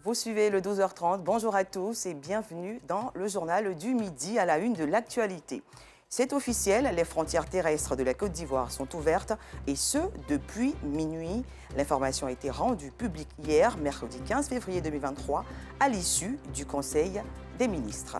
Vous suivez le 12h30. Bonjour à tous et bienvenue dans le journal du midi à la une de l'actualité. C'est officiel, les frontières terrestres de la Côte d'Ivoire sont ouvertes et ce, depuis minuit. L'information a été rendue publique hier, mercredi 15 février 2023, à l'issue du Conseil des ministres.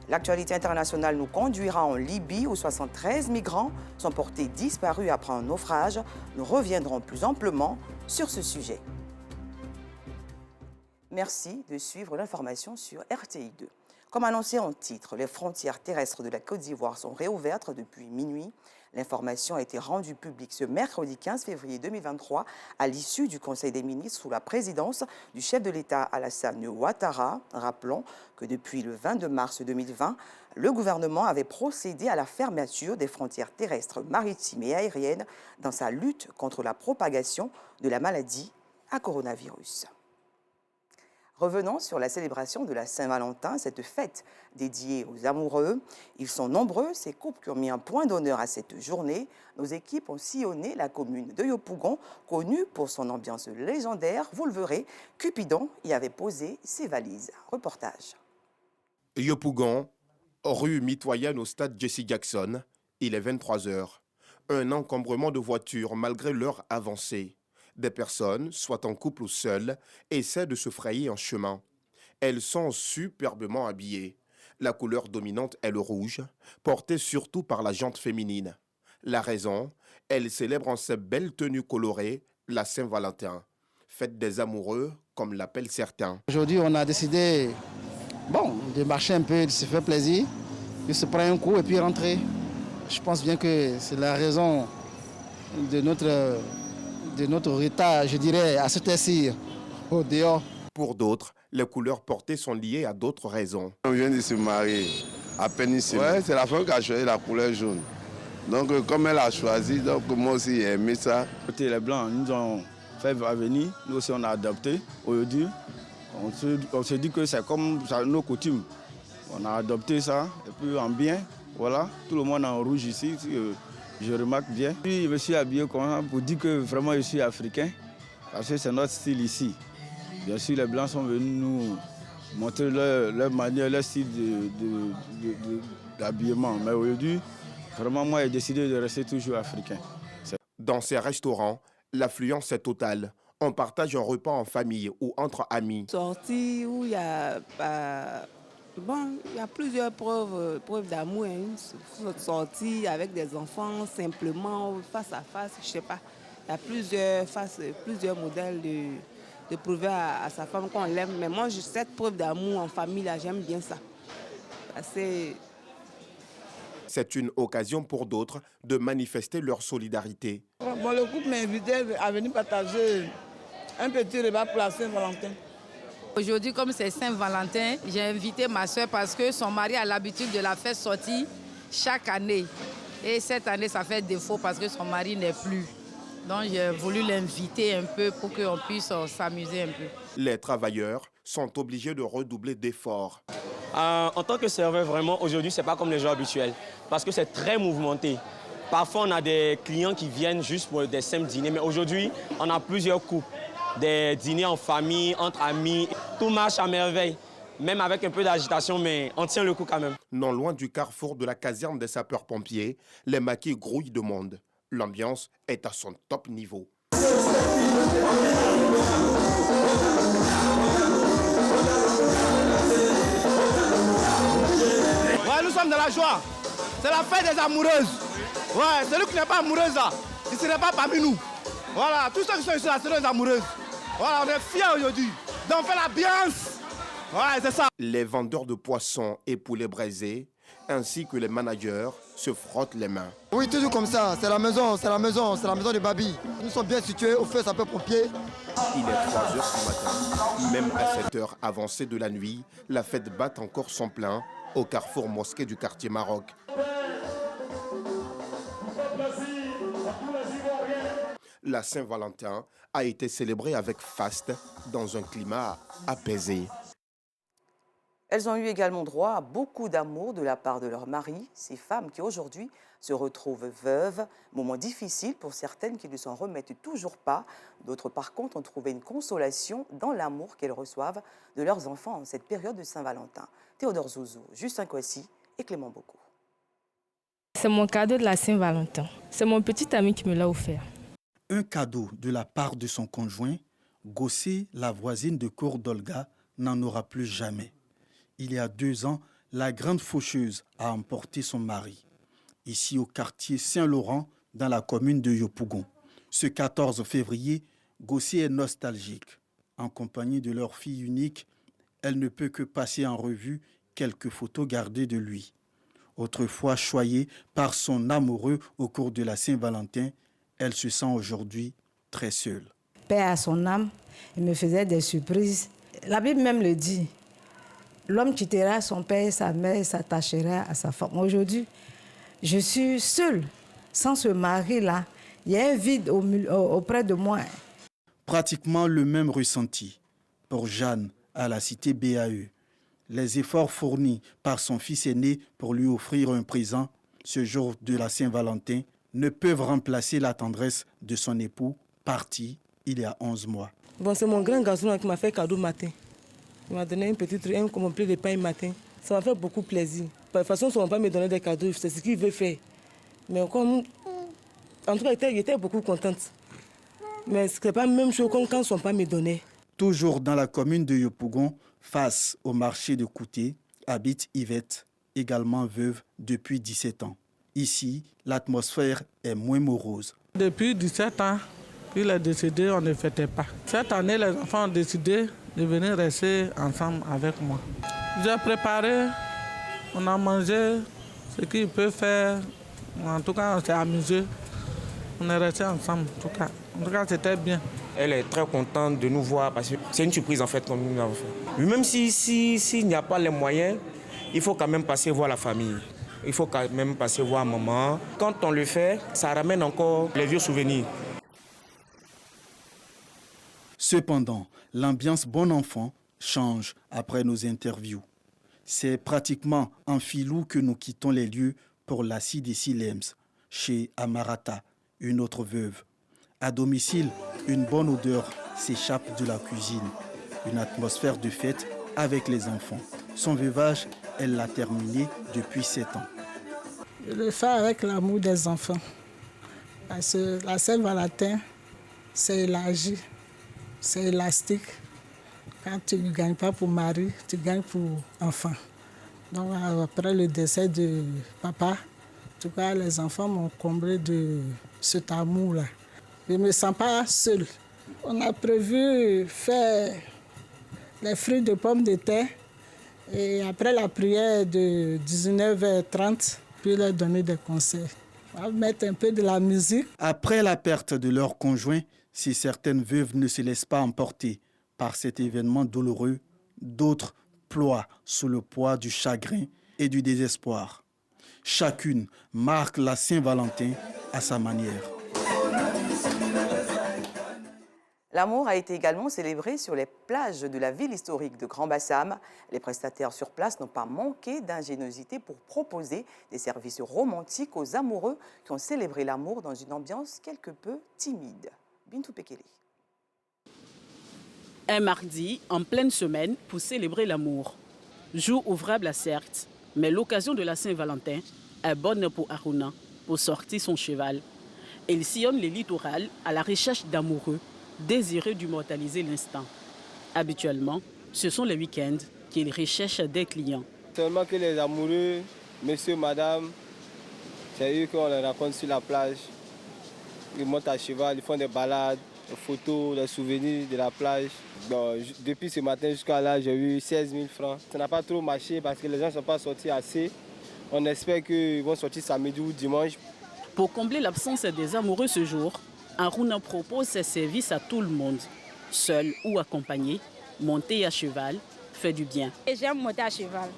L'actualité internationale nous conduira en Libye où 73 migrants sont portés disparus après un naufrage. Nous reviendrons plus amplement sur ce sujet. Merci de suivre l'information sur RTI2. Comme annoncé en titre, les frontières terrestres de la Côte d'Ivoire sont réouvertes depuis minuit. L'information a été rendue publique ce mercredi 15 février 2023 à l'issue du Conseil des ministres sous la présidence du chef de l'État Alassane Ouattara. Rappelons que depuis le 22 mars 2020, le gouvernement avait procédé à la fermeture des frontières terrestres, maritimes et aériennes dans sa lutte contre la propagation de la maladie à coronavirus. Revenons sur la célébration de la Saint-Valentin, cette fête dédiée aux amoureux. Ils sont nombreux, ces couples qui ont mis un point d'honneur à cette journée. Nos équipes ont sillonné la commune de Yopougon, connue pour son ambiance légendaire. Vous le verrez, Cupidon y avait posé ses valises. Reportage. Yopougon, rue mitoyenne au stade Jesse Jackson. Il est 23 h. Un encombrement de voitures malgré l'heure avancée. Des personnes, soit en couple ou seules, essaient de se frayer un chemin. Elles sont superbement habillées. La couleur dominante est le rouge, porté surtout par la gente féminine. La raison, elles célèbrent en ces belles tenues colorées la Saint-Valentin, fête des amoureux, comme l'appellent certains. Aujourd'hui, on a décidé de marcher un peu, de se faire plaisir, de se prendre un coup et puis rentrer. Je pense bien que c'est la raison de notre retard, je dirais, à cette heure-ci, au dehors. Pour d'autres, les couleurs portées sont liées à d'autres raisons. On vient de se marier, à peine ici. Ouais, c'est la femme qui a choisi la couleur jaune. Donc, comme elle a choisi, donc moi aussi j'ai aimé ça. Les Blancs nous ont fait venir, nous aussi on a adopté. Aujourd'hui, on se dit que c'est comme ça, nos coutumes. On a adopté ça, et puis en bien, voilà, tout le monde en rouge ici. Je remarque bien. Puis je me suis habillé comme ça pour dire que vraiment je suis africain, parce que c'est notre style ici. Bien sûr, les Blancs sont venus nous montrer leur manière, leur style d'habillement. Mais aujourd'hui, vraiment, moi, j'ai décidé de rester toujours africain. Dans ces restaurants, l'affluence est totale. On partage un repas en famille ou entre amis. Sortie où il y a... il y a plusieurs preuves d'amour, une sortie avec des enfants, simplement, face à face, je ne sais pas. Il y a plusieurs modèles de prouver à sa femme qu'on l'aime. Mais moi, cette preuve d'amour en famille, là, j'aime bien ça. C'est une occasion pour d'autres de manifester leur solidarité. Bon, le couple m'a invité à venir partager un petit repas pour la Saint-Valentin. Aujourd'hui, comme c'est Saint-Valentin, j'ai invité ma soeur parce que son mari a l'habitude de la faire sortir chaque année. Et cette année, ça fait défaut parce que son mari n'est plus. Donc j'ai voulu l'inviter un peu pour qu'on puisse s'amuser un peu. Les travailleurs sont obligés de redoubler d'efforts. En tant que serveur, vraiment, aujourd'hui, ce n'est pas comme les jours habituels parce que c'est très mouvementé. Parfois, on a des clients qui viennent juste pour des simples dîners, mais aujourd'hui, on a plusieurs couples. Des dîners en famille, entre amis, tout marche à merveille. Même avec un peu d'agitation, mais on tient le coup quand même. Non loin du carrefour de la caserne des sapeurs-pompiers, les maquis grouillent de monde. L'ambiance est à son top niveau. Ouais, nous sommes dans la joie. C'est la fête des amoureuses. Ouais, celui qui n'est pas amoureuse là, il ne serait pas parmi nous. Voilà, tous ceux qui sont ici là, c'est des amoureuses. Voilà, on est fiers aujourd'hui. Donc on fait l'ambiance. Ouais, c'est ça. Les vendeurs de poissons et poulets braisés, ainsi que les managers, se frottent les mains. Oui, toujours comme ça, c'est la maison de Babi. Nous sommes bien situés au feu sapeur-pompier. Il est 3 h du matin. Même à cette heure avancée de la nuit, la fête bat encore son plein au carrefour mosquée du quartier Maroc. La Saint-Valentin a été célébrée avec faste dans un climat apaisé. Elles ont eu également droit à beaucoup d'amour de la part de leur mari, ces femmes qui aujourd'hui se retrouvent veuves. Moment difficile pour certaines qui ne s'en remettent toujours pas. D'autres par contre ont trouvé une consolation dans l'amour qu'elles reçoivent de leurs enfants en cette période de Saint-Valentin. Théodore Zouzou, Justin Kwasi et Clément Boko. C'est mon cadeau de la Saint-Valentin. C'est mon petit ami qui me l'a offert. Un cadeau de la part de son conjoint, Gossé, la voisine de cour d'Olga, n'en aura plus jamais. Il y a 2 ans, la grande faucheuse a emporté son mari. Ici au quartier Saint-Laurent, dans la commune de Yopougon. Ce 14 février, Gossé est nostalgique. En compagnie de leur fille unique, elle ne peut que passer en revue quelques photos gardées de lui. Autrefois choyée par son amoureux au cours de la Saint-Valentin, elle se sent aujourd'hui très seule. Paix à son âme, il me faisait des surprises. La Bible même le dit. L'homme quittera son père et sa mère et s'attachera à sa femme. Aujourd'hui, je suis seule. Sans ce mari-là, il y a un vide auprès de moi. Pratiquement le même ressenti pour Jeanne à la cité BAE. Les efforts fournis par son fils aîné pour lui offrir un présent ce jour de la Saint-Valentin ne peuvent remplacer la tendresse de son époux, parti il y a 11 mois. Bon, c'est mon grand garçon qui m'a fait cadeau matin. Il m'a donné un complet de pain matin. Ça m'a fait beaucoup plaisir. De toute façon, son père me donnait des cadeaux, c'est ce qu'il veut faire. Mais comme, en tout cas, il était beaucoup contente. Mais ce n'est pas la même chose comme quand son père me donnait. Toujours dans la commune de Yopougon, face au marché de Kouté, habite Yvette, également veuve depuis 17 ans. Ici, l'atmosphère est moins morose. Depuis 17 ans, il est décédé, on ne fêtait pas. Cette année, les enfants ont décidé de venir rester ensemble avec moi. J'ai préparé, on a mangé ce qu'ils peuvent faire. En tout cas, on s'est amusé. On est restés ensemble, en tout cas, c'était bien. Elle est très contente de nous voir parce que c'est une surprise en fait comme nous l'avons fait. Même s'il n'y a pas les moyens, il faut quand même passer voir la famille. Il faut quand même passer voir maman. Quand on le fait, ça ramène encore les vieux souvenirs. Cependant, l'ambiance bon enfant change après nos interviews. C'est pratiquement en filou que nous quittons les lieux pour la CDC Lems, chez Amarata, une autre veuve. À domicile, une bonne odeur s'échappe de la cuisine. Une atmosphère de fête avec les enfants. Son veuvage, elle l'a terminé depuis 7 ans. Je le fais avec l'amour des enfants. Parce que la Saint-Valentin, c'est élargi, c'est élastique. Quand tu ne gagnes pas pour mari, tu gagnes pour enfant. Donc après le décès de papa, en tout cas les enfants m'ont comblé de cet amour-là. Je ne me sens pas seule. On a prévu faire les fruits de pommes de terre et après la prière de 19h30, puis leur donner des conseils. On va mettre un peu de la musique. Après la perte de leur conjoint, si certaines veuves ne se laissent pas emporter par cet événement douloureux, d'autres ploient sous le poids du chagrin et du désespoir. Chacune marque la Saint-Valentin à sa manière. L'amour a été également célébré sur les plages de la ville historique de Grand-Bassam. Les prestataires sur place n'ont pas manqué d'ingéniosité pour proposer des services romantiques aux amoureux qui ont célébré l'amour dans une ambiance quelque peu timide. Bintou Pekele. Un mardi, en pleine semaine, pour célébrer l'amour. Jour ouvrable certes, mais l'occasion de la Saint-Valentin est bonne pour Aruna pour sortir son cheval. Il sillonne les littorales à la recherche d'amoureux désireux d'immortaliser l'instant. Habituellement, ce sont les week-ends qu'il recherche des clients. Seulement que les amoureux, monsieur, madame, c'est eux qu'on les rencontre sur la plage. Ils montent à cheval, ils font des balades, des photos, des souvenirs de la plage. Bon, depuis ce matin jusqu'à là, j'ai eu 16 000 francs. Ça n'a pas trop marché parce que les gens ne sont pas sortis assez. On espère qu'ils vont sortir samedi ou dimanche. Pour combler l'absence des amoureux ce jour, Aruna propose ses services à tout le monde. Seul ou accompagné, monter à cheval fait du bien. J'aime monter à cheval.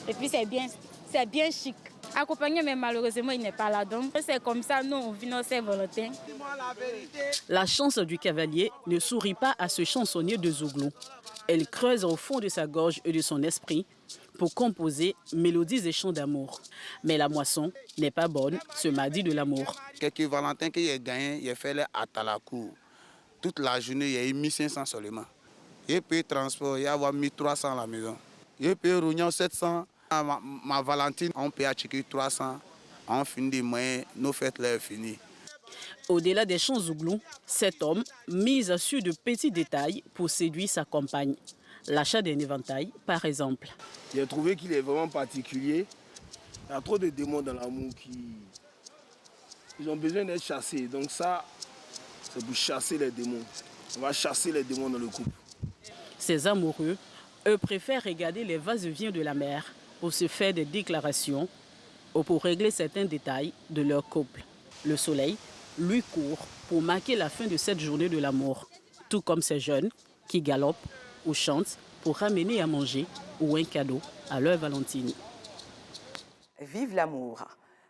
Et puis c'est bien chic. Accompagné, mais malheureusement, il n'est pas là. Donc c'est comme ça, nous, on vit nos Saint-Valentin. La chance du cavalier ne sourit pas à ce chansonnier de Zouglou. Elle creuse au fond de sa gorge et de son esprit pour composer mélodies et chants d'amour. Mais la moisson n'est pas bonne ce mardi de l'amour. Quelques Valentins qui ont gagné, il a fait les Atalakou. Toute la journée, il y a eu 1500 seulement. Il paye transport, il y a 1300 à la maison. Il paye réunion 700. Ma Valentine, on paye à checker 300. On finit des moyens, nos fêtes là finies. Au-delà des chants zouglous, cet homme mise sur de petits détails pour séduire sa compagne. L'achat d'un éventail, par exemple. J'ai trouvé qu'il est vraiment particulier. Il y a trop de démons dans l'amour ils ont besoin d'être chassés. Donc ça, c'est pour chasser les démons. On va chasser les démons dans le couple. Ces amoureux, eux, préfèrent regarder les va-et-vient de la mer pour se faire des déclarations ou pour régler certains détails de leur couple. Le soleil, lui, court pour marquer la fin de cette journée de l'amour, tout comme ces jeunes qui galopent ou chantent pour ramener à manger ou un cadeau à leur Valentine. Vive l'amour!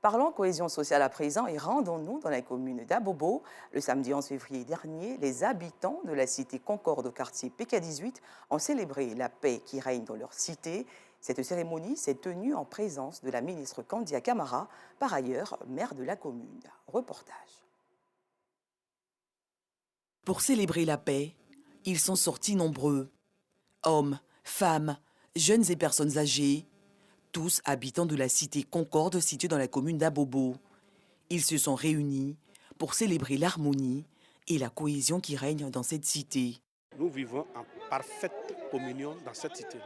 Parlons cohésion sociale à présent et rendons-nous dans la commune d'Abobo. Le samedi 11 février dernier, les habitants de la cité Concorde au quartier PK18 ont célébré la paix qui règne dans leur cité. Cette cérémonie s'est tenue en présence de la ministre Candia Camara, par ailleurs maire de la commune. Reportage. Pour célébrer la paix, ils sont sortis nombreux. Hommes, femmes, jeunes et personnes âgées, tous habitants de la cité Concorde située dans la commune d'Abobo. Ils se sont réunis pour célébrer l'harmonie et la cohésion qui règnent dans cette cité. Nous vivons en parfaite communion dans cette cité-là.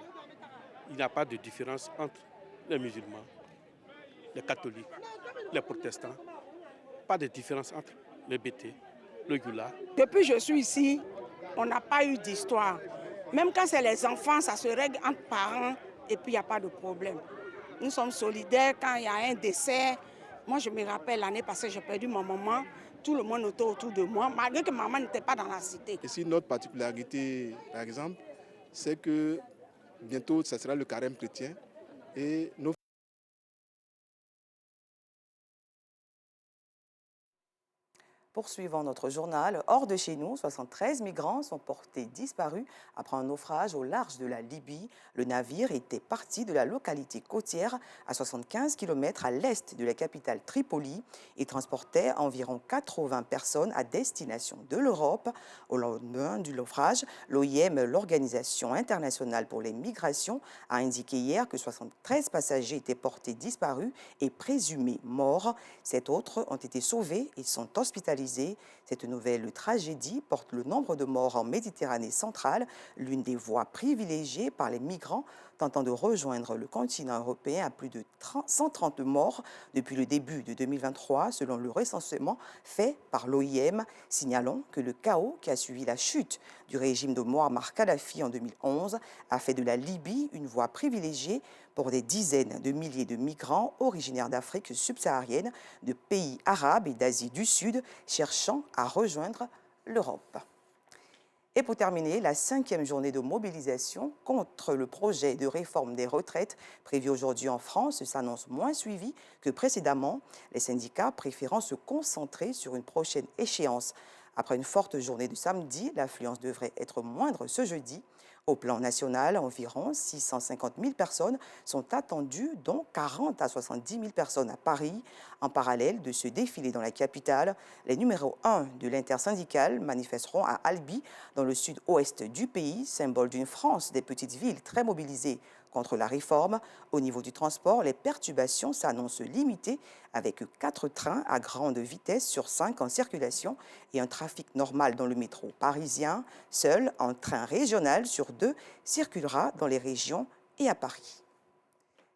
Il n'y a pas de différence entre les musulmans, les catholiques, les protestants. Pas de différence entre les Bété, le Gula. Depuis que je suis ici, on n'a pas eu d'histoire. Même quand c'est les enfants, ça se règle entre parents et puis il n'y a pas de problème. Nous sommes solidaires quand il y a un décès. Moi, je me rappelle l'année passée, j'ai perdu ma maman. Tout le monde était autour de moi, malgré que maman n'était pas dans la cité. Ici, notre particularité, par exemple, c'est que bientôt, ça sera le carême chrétien. Et nos Poursuivant notre journal, hors de chez nous, 73 migrants sont portés disparus après un naufrage au large de la Libye. Le navire était parti de la localité côtière à 75 km à l'est de la capitale Tripoli et transportait environ 80 personnes à destination de l'Europe. Au lendemain du naufrage, l'OIM, l'Organisation internationale pour les migrations, a indiqué hier que 73 passagers étaient portés disparus et présumés morts. 7 autres ont été sauvés et sont hospitalisés. Cette nouvelle tragédie porte le nombre de morts en Méditerranée centrale, l'une des voies privilégiées par les migrants tentant de rejoindre le continent européen à plus de 130 morts depuis le début de 2023, selon le recensement fait par l'OIM, signalant que le chaos qui a suivi la chute du régime de Mouammar Kadhafi en 2011 a fait de la Libye une voie privilégiée pour des dizaines de milliers de migrants originaires d'Afrique subsaharienne, de pays arabes et d'Asie du Sud, cherchant à rejoindre l'Europe. Et pour terminer, la 5e journée de mobilisation contre le projet de réforme des retraites prévu aujourd'hui en France s'annonce moins suivie que précédemment, les syndicats préférant se concentrer sur une prochaine échéance. Après une forte journée de samedi, l'affluence devrait être moindre ce jeudi. Au plan national, environ 650 000 personnes sont attendues, dont 40 à 70 000 personnes à Paris. En parallèle de ce défilé dans la capitale, les numéros 1 de l'intersyndicale manifesteront à Albi, dans le sud-ouest du pays, symbole d'une France des petites villes très mobilisées contre la réforme. Au niveau du transport, les perturbations s'annoncent limitées avec 4 trains à grande vitesse sur 5 en circulation et un trafic normal dans le métro parisien. Seul un train régional sur 2 circulera dans les régions et à Paris.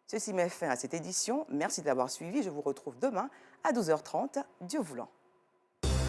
Ceci met fin à cette édition. Merci de l'avoir suivi. Je vous retrouve demain à 12h30. Dieu voulant.